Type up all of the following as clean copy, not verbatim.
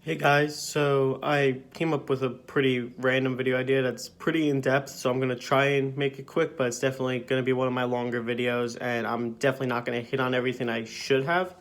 Hey guys, so I came up with a pretty random video idea that's pretty in depth, so I'm gonna try and make it quick, but it's definitely gonna be one of my longer videos, and I'm definitely not gonna hit on everything I should have.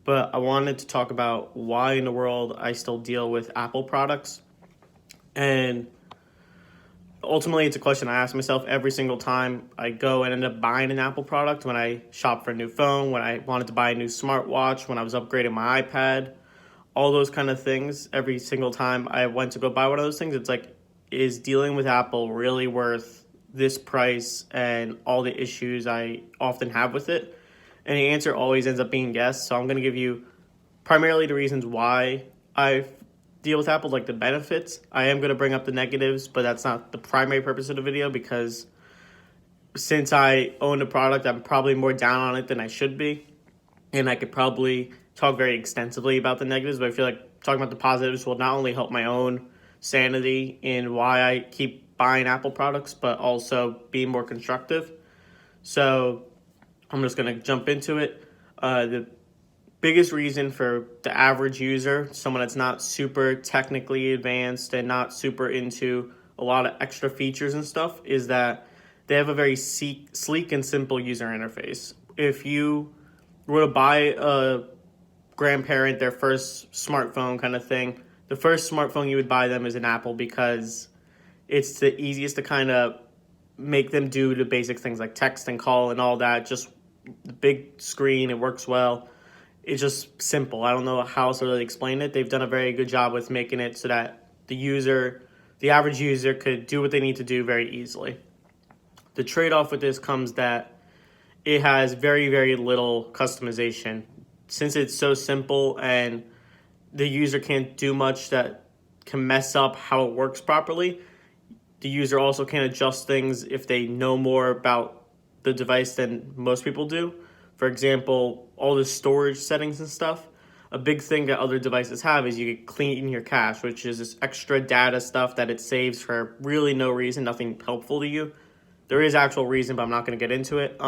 But I wanted to talk about why in the world I still deal with Apple products. And ultimately, it's a question I ask myself every single time I go and end up buying an Apple product. When I shop for a new phone, when I wanted to buy a new smartwatch, when I was upgrading my iPad, all those kind of things. Every single time I went to go buy one of those things, it's like, is dealing with Apple really worth this price and all the issues I often have with it? And the answer always ends up being yes. So I'm going to give you primarily the reasons why I deal with Apple, like the benefits. I am going to bring up the negatives, but that's not the primary purpose of the video because since I own the product, I'm probably more down on it than I should be. And I could probably talk very extensively about the negatives, but I feel like talking about the positives will not only help my own sanity in why I keep buying Apple products, but also be more constructive. So I'm just going to jump into it. The biggest reason for the average user, someone that's not super technically advanced and not super into a lot of extra features and stuff, is that they have a very sleek and simple user interface. If you were to buy a grandparent their first smartphone kind of thing, the first smartphone you would buy them is an Apple because it's the easiest to kind of make them do the basic things like text and call and all that. Just the big screen, it works well. It's just simple. I don't know how else to really explain it. They've done a very good job with making it so that the average user could do what they need to do very easily. The trade-off with this comes that it has very, very little customization. Since it's so simple and the user can't do much that can mess up how it works properly, the user also can't adjust things if they know more about the device than most people do. For example, all the storage settings and stuff. A big thing that other devices have is you can clean your cache, which is this extra data stuff that it saves for really no reason, nothing helpful to you. There is actual reason, but I'm not going to get into it.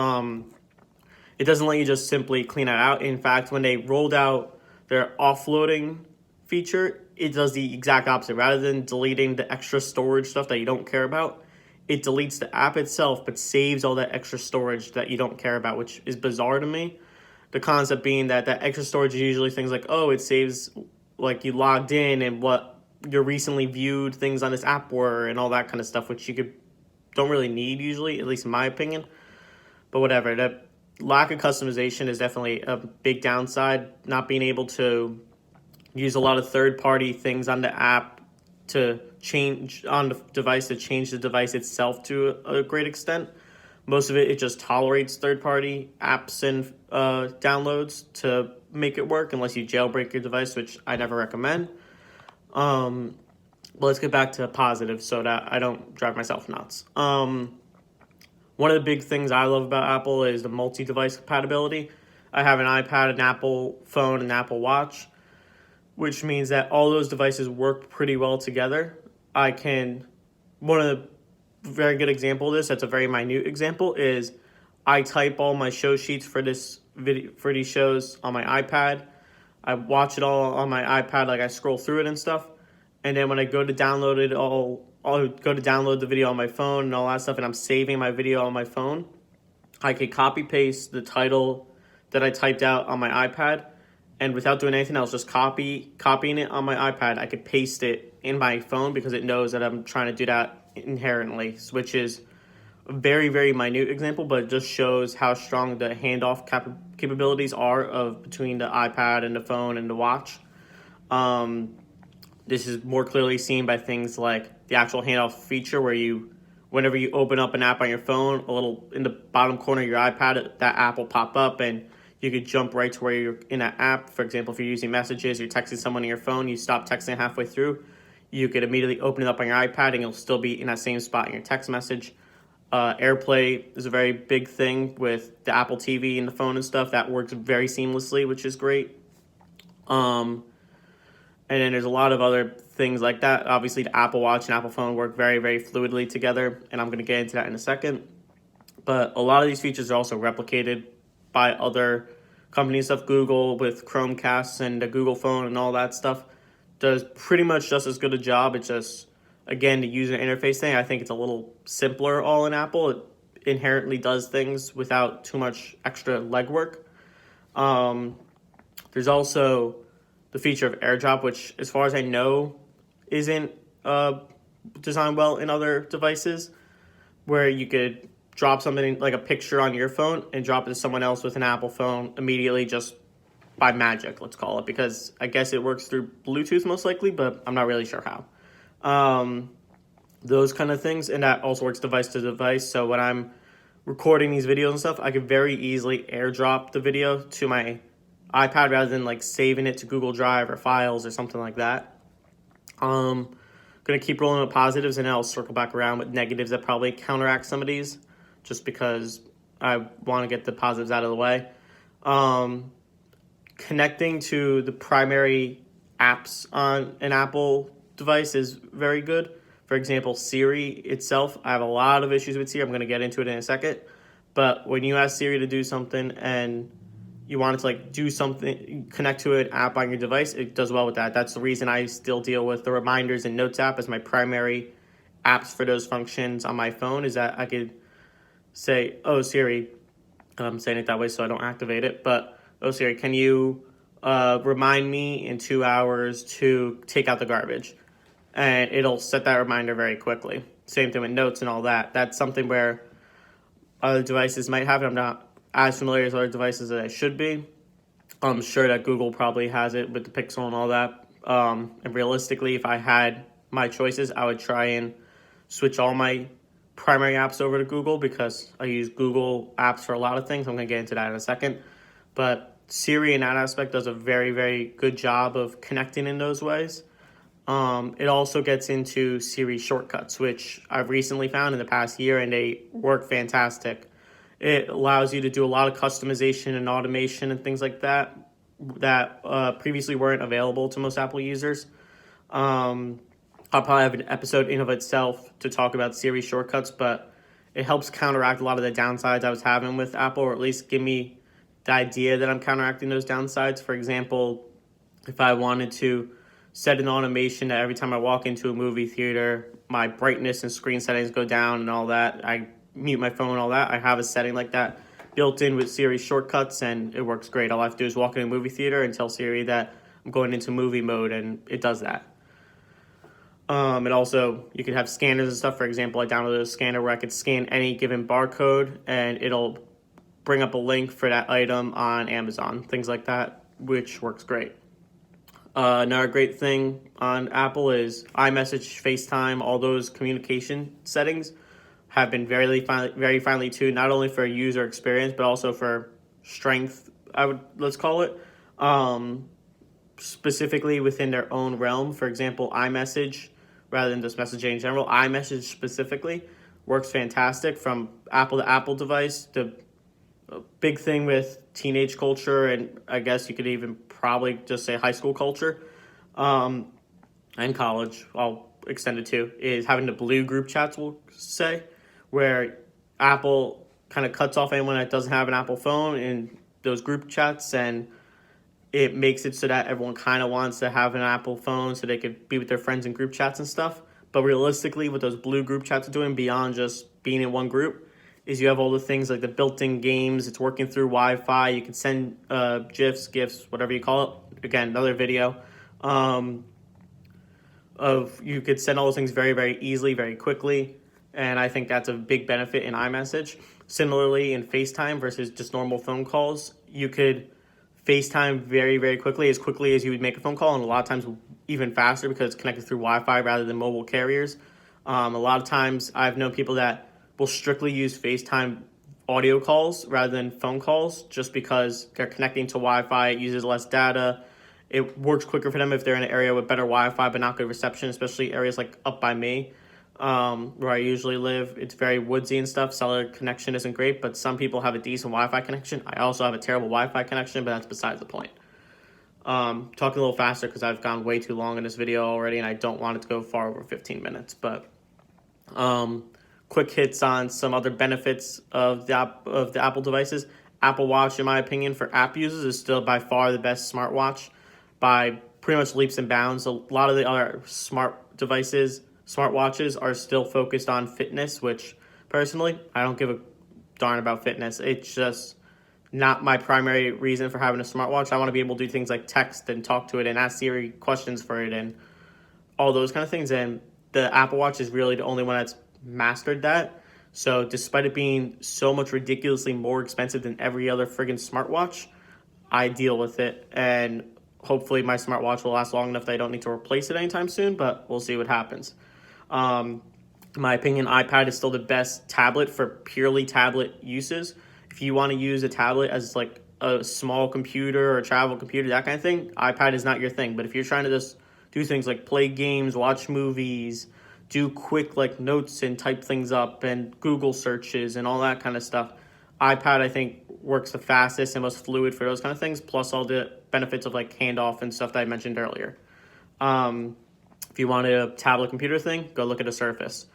It doesn't let you just simply clean it out. In fact, when they rolled out their offloading feature, it does the exact opposite. Rather than deleting the extra storage stuff that you don't care about, it deletes the app itself but saves all that extra storage that you don't care about, which is bizarre to me. The concept being that that extra storage is usually things like, oh, it saves like you logged in and what your recently viewed things on this app were and all that kind of stuff, which you could don't really need usually, at least in my opinion. But whatever, that lack of customization is definitely a big downside. Not being able to use a lot of third-party things on the app to change on the device, to change the device itself to a great extent. Most of it just tolerates third-party apps and downloads to make it work, unless you jailbreak your device, which I never recommend. But let's get back to positives so that I don't drive myself nuts. One of the big things I love about Apple is the multi-device compatibility. I have an iPad, an Apple phone, an Apple Watch, which means that all those devices work pretty well together. One of the very good example of this, that's a very minute example, is I type all my show sheets for this video, for these shows on my iPad. I watch it all on my iPad, like I scroll through it and stuff. And then when I go to download it I'll go to download the video on my phone and all that stuff, and I'm saving my video on my phone. I could copy paste the title that I typed out on my iPad, and without doing anything else, just copying it on my iPad, I could paste it in my phone because it knows that I'm trying to do that inherently, which is a very, very minute example, but it just shows how strong the handoff capabilities are of between the iPad and the phone and the watch. This is more clearly seen by things like the actual handoff feature where whenever you open up an app on your phone, a little in the bottom corner of your iPad, that app will pop up and you could jump right to where you're in that app. For example, if you're using messages, you're texting someone on your phone, you stop texting halfway through, you could immediately open it up on your iPad and you'll still be in that same spot in your text message. AirPlay is a very big thing with the Apple TV and the phone and stuff. That works very seamlessly, which is great. And then there's a lot of other things like that. Obviously, the Apple Watch and Apple phone work very, very fluidly together, and I'm going to get into that in a second. But a lot of these features are also replicated by other companies, stuff Google with Chromecast and the Google phone and all that stuff. does pretty much just as good a job. It's just, again, the user interface thing, I think it's a little simpler all in Apple. It inherently does things without too much extra legwork. There's also the feature of AirDrop, which, as far as I know, isn't designed well in other devices, where you could drop something like a picture on your phone and drop it to someone else with an Apple phone immediately, just by magic, let's call it, because I guess it works through Bluetooth most likely, but I'm not really sure how. Those kind of things, and that also works device to device. So when I'm recording these videos and stuff, I could very easily AirDrop the video to my iPad rather than like saving it to Google Drive or Files or something like that. Gonna keep rolling with positives, and then I'll circle back around with negatives that probably counteract some of these, just because I want to get the positives out of the way. Connecting to the primary apps on an Apple device is very good. For example, Siri itself, I have a lot of issues with Siri. I'm going to get into it in a second. But when you ask Siri to do something and you want it to like do something, connect to an app on your device, it does well with that. That's the reason I still deal with the Reminders and Notes app as my primary apps for those functions on my phone, is that I could say, oh, Siri, I'm saying it that way so I don't activate it, but oh, Siri, can you remind me in 2 hours to take out the garbage? And it'll set that reminder very quickly. Same thing with Notes and all that. That's something where other devices might have it. I'm not as familiar as other devices as I should be. I'm sure that Google probably has it with the Pixel and all that. And realistically, if I had my choices, I would try and switch all my primary apps over to Google, because I use Google apps for a lot of things. I'm going to get into that in a second. But Siri in that aspect does a very, very good job of connecting in those ways. It also gets into Siri shortcuts, which I've recently found in the past year, and they work fantastic. It allows you to do a lot of customization and automation and things like that previously weren't available to most Apple users. I'll probably have an episode in of itself to talk about Siri shortcuts, but it helps counteract a lot of the downsides I was having with Apple, or at least give me the idea that I'm counteracting those downsides. For example, if I wanted to set an automation that every time I walk into a movie theater, my brightness and screen settings go down and all that, I mute my phone and all that, I have a setting like that built in with Siri shortcuts, and it works great. All I have to do is walk in a movie theater and tell Siri that I'm going into movie mode, and it does that. And also, you can have scanners and stuff. For example, I downloaded a scanner where I could scan any given barcode, and it'll bring up a link for that item on Amazon, things like that, which works great. Another great thing on Apple is iMessage, FaceTime, all those communication settings have been very finely tuned, not only for user experience, but also for strength, let's call it, specifically within their own realm. For example, iMessage, rather than just messaging in general, iMessage specifically works fantastic from Apple to Apple device. The big thing with teenage culture, and I guess you could even probably just say high school culture, and college, I'll extend it to, is having the blue group chats, we'll say, where Apple kind of cuts off anyone that doesn't have an Apple phone in those group chats, and it makes it so that everyone kind of wants to have an Apple phone so they could be with their friends in group chats and stuff. But realistically, what those blue group chats are doing beyond just being in one group is you have all the things like the built-in games. It's working through Wi-Fi. You can send GIFs, GIFs, whatever you call it. Again, another video. You could send all those things very, very easily, very quickly. And I think that's a big benefit in iMessage. Similarly, in FaceTime versus just normal phone calls, you could FaceTime very, very quickly as you would make a phone call, and a lot of times even faster because it's connected through Wi-Fi rather than mobile carriers. A lot of times I've known people that will strictly use FaceTime audio calls rather than phone calls just because they're connecting to Wi-Fi. It uses less data. It works quicker for them if they're in an area with better Wi-Fi but not good reception, especially areas like up by me, where I usually live. It's very woodsy and stuff. Cellular connection isn't great, but some people have a decent Wi-Fi connection. I also have a terrible Wi-Fi connection, but that's besides the point. Talking a little faster because I've gone way too long in this video already, and I don't want it to go far over 15 minutes. But quick hits on some other benefits of the Apple devices. Apple Watch, in my opinion, for app users is still by far the best smartwatch by pretty much leaps and bounds. A lot of the other smart devices, smartwatches, are still focused on fitness, which personally, I don't give a darn about fitness. It's just not my primary reason for having a smartwatch. I want to be able to do things like text and talk to it and ask Siri questions for it and all those kind of things. And the Apple Watch is really the only one that's mastered that. So despite it being so much ridiculously more expensive than every other friggin' smartwatch, I deal with it. And hopefully my smartwatch will last long enough that I don't need to replace it anytime soon, but we'll see what happens. In my opinion, iPad is still the best tablet for purely tablet uses. If you want to use a tablet as like a small computer or a travel computer, that kind of thing, iPad is not your thing. But if you're trying to just do things like play games, watch movies, do quick like notes and type things up and Google searches and all that kind of stuff, iPad I think works the fastest and most fluid for those kind of things, plus all the benefits of like handoff and stuff that I mentioned earlier. If you want a tablet computer thing, go look at a Surface.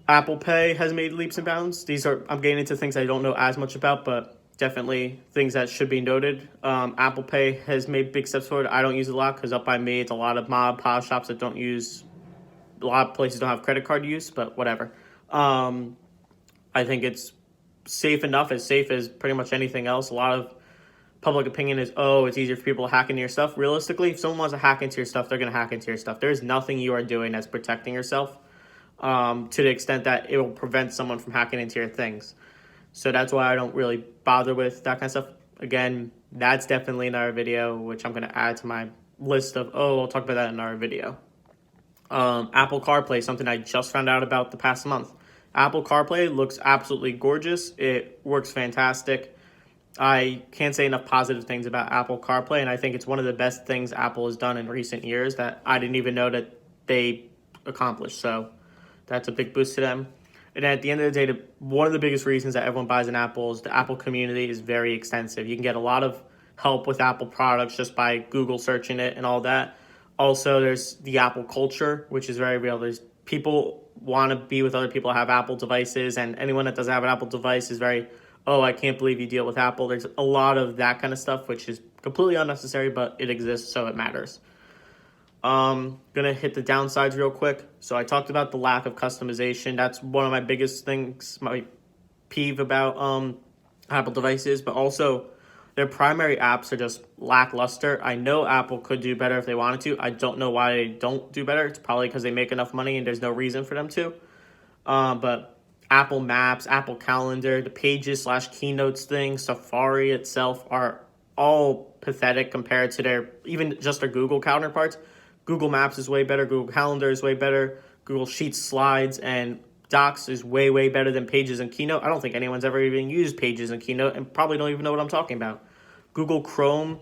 Apple Pay has made leaps and bounds. I'm getting into things I don't know as much about, but definitely things that should be noted. Apple Pay has made big steps forward. I don't use it a lot because up by me, it's a lot of mom pop shops that don't use. A lot of places don't have credit card use, but whatever. I think it's safe enough, as safe as pretty much anything else. A lot of public opinion is, oh, it's easier for people to hack into your stuff. Realistically, if someone wants to hack into your stuff, they're going to hack into your stuff. There's nothing you are doing that's protecting yourself to the extent that it will prevent someone from hacking into your things. So that's why I don't really bother with that kind of stuff. Again, that's definitely another video, which I'm going to add to my list of, I'll talk about that in our video. Apple CarPlay, something I just found out about the past month. Apple CarPlay looks absolutely gorgeous. It works fantastic. I can't say enough positive things about Apple CarPlay, and I think it's one of the best things Apple has done in recent years that I didn't even know that they accomplished. So that's a big boost to them. And at the end of the day, one of the biggest reasons that everyone buys an Apple is the Apple community is very extensive. You can get a lot of help with Apple products just by Google searching it and all that. Also, there's the Apple culture, which is very real. There's people want to be with other people who have Apple devices, and anyone that doesn't have an Apple device is very, I can't believe you deal with Apple. There's a lot of that kind of stuff, which is completely unnecessary, but it exists, so it matters. Gonna hit the downsides real quick. So I talked about the lack of customization. That's one of my biggest things, my peeve about Apple devices, but also their primary apps are just lackluster. I know Apple could do better if they wanted to. I don't know why they don't do better. It's probably because they make enough money and there's no reason for them to. But Apple Maps, Apple Calendar, the Pages/Keynotes thing, Safari itself are all pathetic compared to even just their Google counterparts. Google Maps is way better. Google Calendar is way better. Google Sheets, Slides, and Docs is way, way better than Pages and Keynote. I don't think anyone's ever even used Pages and Keynote and probably don't even know what I'm talking about. Google Chrome,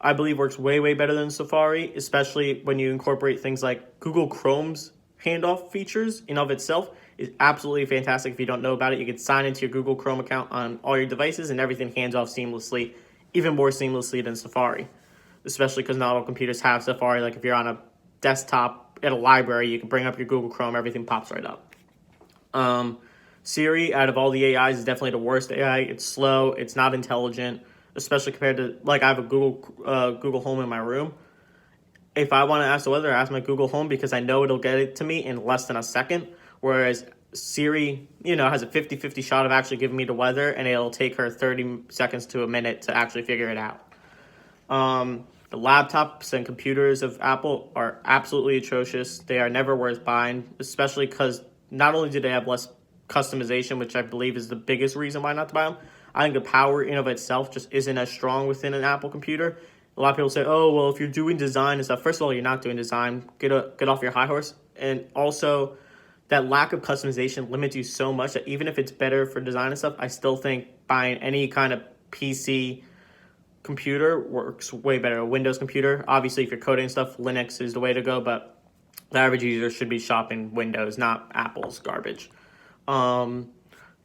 I believe, works way, way better than Safari, especially when you incorporate things like Google Chrome's handoff features in of itself is absolutely fantastic. If you don't know about it, you can sign into your Google Chrome account on all your devices and everything hands off seamlessly, even more seamlessly than Safari, especially because not all computers have Safari. Like if you're on a desktop at a library, you can bring up your Google Chrome, everything pops right up. Siri, out of all the AIs, is definitely the worst AI. It's slow. It's not intelligent, especially compared to, like, I have a Google Home in my room. If I want to ask the weather, I ask my Google Home because I know it'll get it to me in less than a second, whereas Siri, has a 50-50 shot of actually giving me the weather, and it'll take her 30 seconds to a minute to actually figure it out. The laptops and computers of Apple are absolutely atrocious. They are never worth buying, especially because not only do they have less customization, which I believe is the biggest reason why not to buy them, I think the power in of itself just isn't as strong within an Apple computer. A lot of people say, if you're doing design and stuff, first of all, you're not doing design. Get off your high horse. And also, that lack of customization limits you so much that even if it's better for design and stuff, I still think buying any kind of PC computer works way better. A Windows computer, obviously, if you're coding stuff, Linux is the way to go, but the average user should be shopping Windows, not Apple's garbage.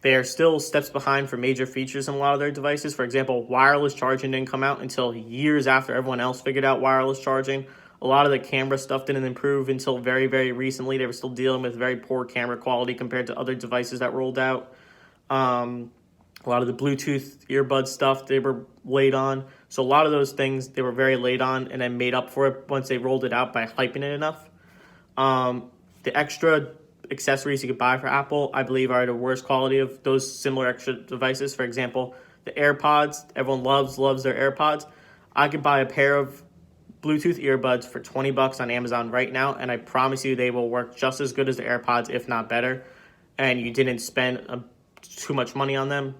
They are still steps behind for major features in a lot of their devices. For example, wireless charging didn't come out until years after everyone else figured out wireless charging. A lot of the camera stuff didn't improve until very, very recently. They were still dealing with very poor camera quality compared to other devices that rolled out. A lot of the Bluetooth earbud stuff they were late on. So a lot of those things they were very late on, and then made up for it once they rolled it out by hyping it enough. The extra accessories you could buy for Apple, I believe, are the worst quality of those similar extra devices. For example, the AirPods, everyone loves their AirPods. I could buy a pair of Bluetooth earbuds for $20 on Amazon right now, and I promise you they will work just as good as the AirPods, if not better. And you didn't spend too much money on them.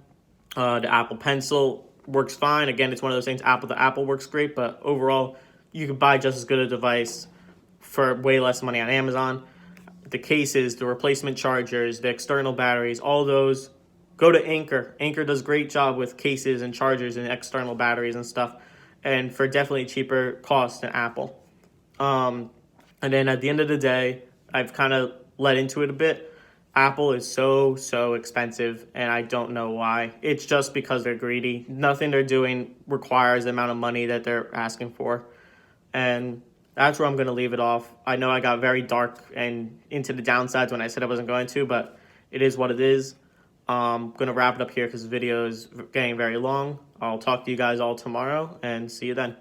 The Apple Pencil works fine. Again, it's one of those things, Apple to Apple works great, but overall, you could buy just as good a device for way less money on Amazon. The cases, the replacement chargers, the external batteries, all those, go to Anker. Anker does a great job with cases and chargers and external batteries and stuff, and for definitely cheaper cost than Apple. And then at the end of the day, I've kind of let into it a bit. Apple is so expensive, and I don't know why. It's just because they're greedy. Nothing they're doing requires the amount of money that they're asking for. And that's where I'm going to leave it off. I know I got very dark and into the downsides when I said I wasn't going to, but it is what it is. I'm going to wrap it up here because the video is getting very long. I'll talk to you guys all tomorrow, and see you then.